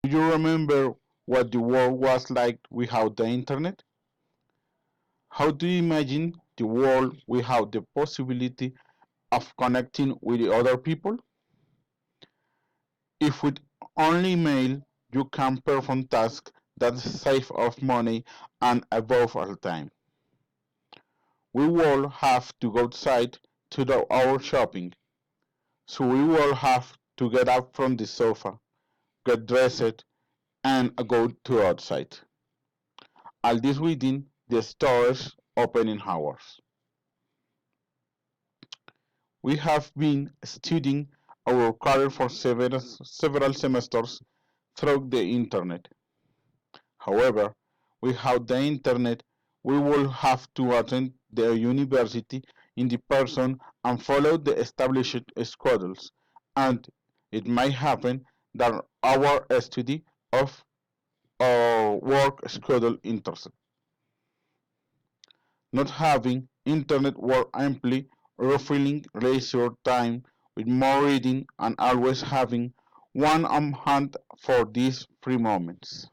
Do you remember what the world was like without the internet? How do you imagine the world without the possibility of connecting with other people? If with only mail you can perform tasks that save us money and above all time. We will have to go outside to do our shopping, so we will have to get up from the sofa, get dressed, and go to outside. All this within the store's opening hours. We have been studying our career for several semesters through the internet. However, without the internet, we will have to attend the university in person and follow the established schedules, and it might happen that our study of our work schedule intersect. Not having internet will amply refilling leisure time with more reading and always having one on hand for these free moments.